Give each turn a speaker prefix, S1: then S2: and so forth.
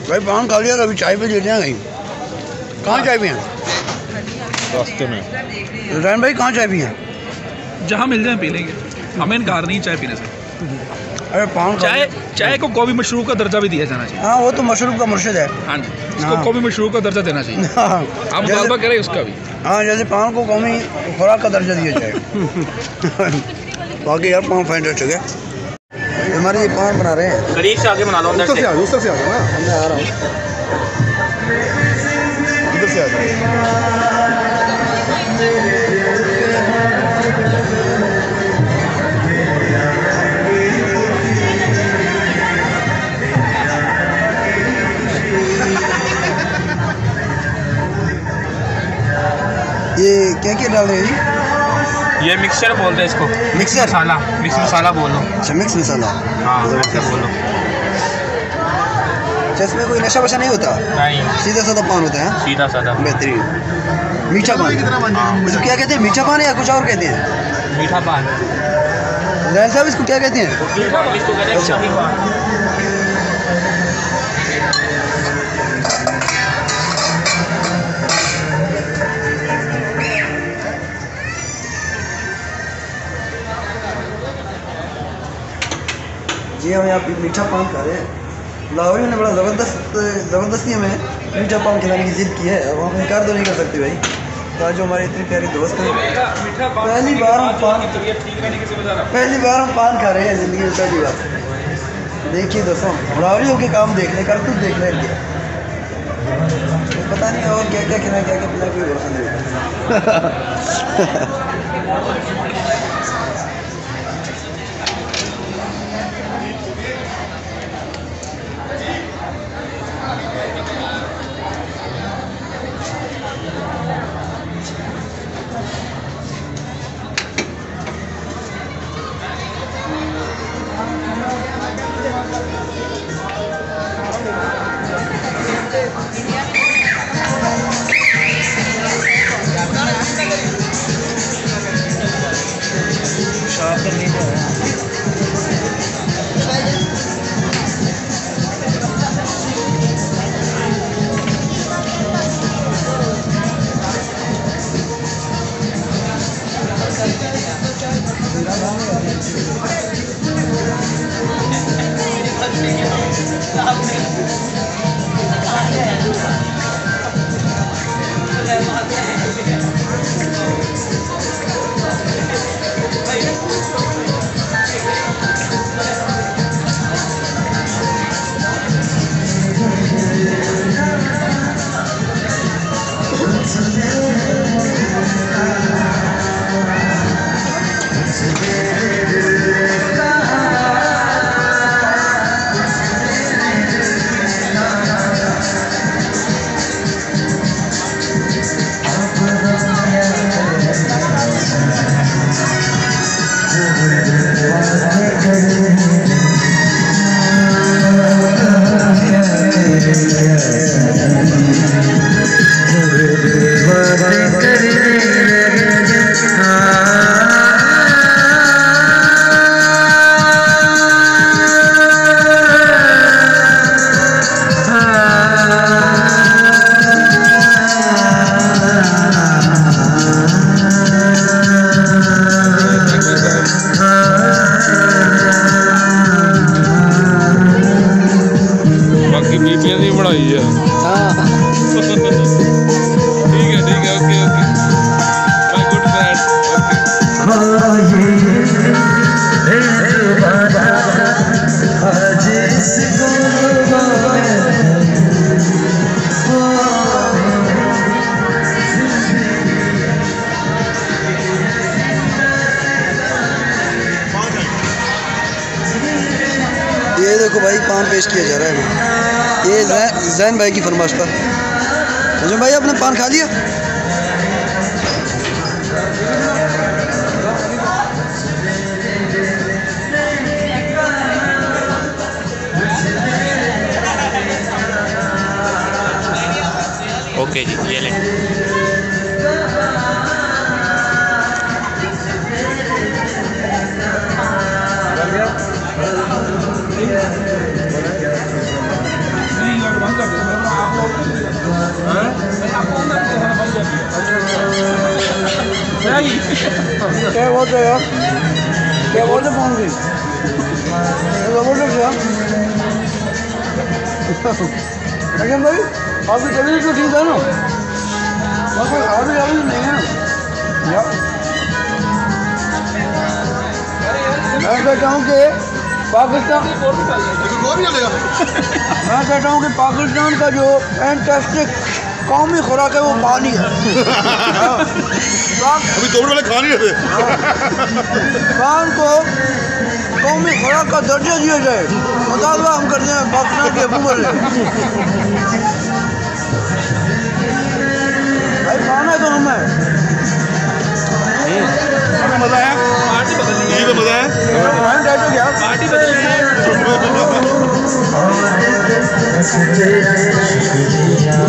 S1: भाई पान खा लिया, कभी चाय पे लेते हैं कहीं। कहाँ चाय पिए?
S2: रास्ते में।
S1: रुझान भाई कहाँ चाय पिए?
S3: जहाँ मिल जाए पी लेंगे, हमें इनकार नहीं चाय पीने से।
S1: अरे पान
S3: चाय को कॉफी मशरूब का दर्जा भी दिया जाना चाहिए।
S1: हाँ वो तो मशरूब का मुर्शिद है।
S3: हाँ जी, इसको कॉफी मशरूब का दर्जा देना चाहिए। आप मुतालबा करें उसका भी।
S1: हाँ जैसे पान को कौमी खुराक का दर्जा दिया जाए। बाकी यार पान फाइन रेट हो गया। हमारे ये पान बना रहे हैं।
S2: करीब से आगे बना लो, अंदर से आ
S1: उधर से आ जाओ ना, मैं आ रहा हूँ। इधर से आ जाओ। ये क्या क्या डाल रहे हैं जी?
S2: ये मिक्सचर बोलते हैं इसको।
S1: मिक्सर
S2: मसाला, मिक्स मसाला बोलो।
S1: अच्छा मिक्स मसाला।
S2: हाँ मिक्सर बोलो।
S1: अच्छा इसमें कोई नशा वशा नहीं होता?
S2: नहीं,
S1: सीधा साधा पान होता है।
S2: सीधा साधा
S1: बेहतरीन मीठा पान। इसको क्या कहते हैं, मीठा पान या कुछ और कहते हैं?
S2: मीठा पान।
S1: जैन साहब इसको क्या कहते हैं?
S2: इसको कहते हैं शाही पान।
S1: जी हम यहाँ मीठा पान खा रहे हैं। लाहौरियों ने बड़ा ज़बरदस्ती हमें मीठा पान खिलाने की जिद की है। अब हम इनकार तो नहीं कर सकते भाई। तो आज जो हमारे इतनी प्यारी दोस्त हैं, पहली बार हम पान खा रहे हैं ज़िंदगी में, पहली बार। देखिए दोस्तों, लाहौरियों के काम देख लें, करतूत देख लें इनके। पता नहीं और क्या क्या खिलाए, क्या क्या पिलाए, कोई भरोसा नहीं होता। ये देखो भाई पान पेश किया जा रहा है हमें, ये जैन भाई की फरमाइश पर। मुझे भाई आपने पान खा लिया?
S2: ओके जी, ये लें।
S1: क्या बात है यार, क्या बात है पान की, जबरदस्त यार। लेकिन भाई आपकी तबीयत तो ठीक है ना, और कोई और भी नहीं है यार। मैं कहता हूँ कि पाकिस्तान, मैं कहता हूँ कि पाकिस्तान का जो फैंटास्टिक कौमी खुराक है वो पानी है।
S4: अभी 2 मिनट पहले खा नहीं रहे थे।
S1: पान को कौमी खुराक का दर्जा दिया जाए, मुतालबा हम करते हैं पाकिस्तान की हुकूमत से। भाई खाना तो हमें
S4: मजा है,
S2: पार्टी बदल
S4: यही तो मजा है।
S1: क्या
S2: पार्टी बदल
S5: All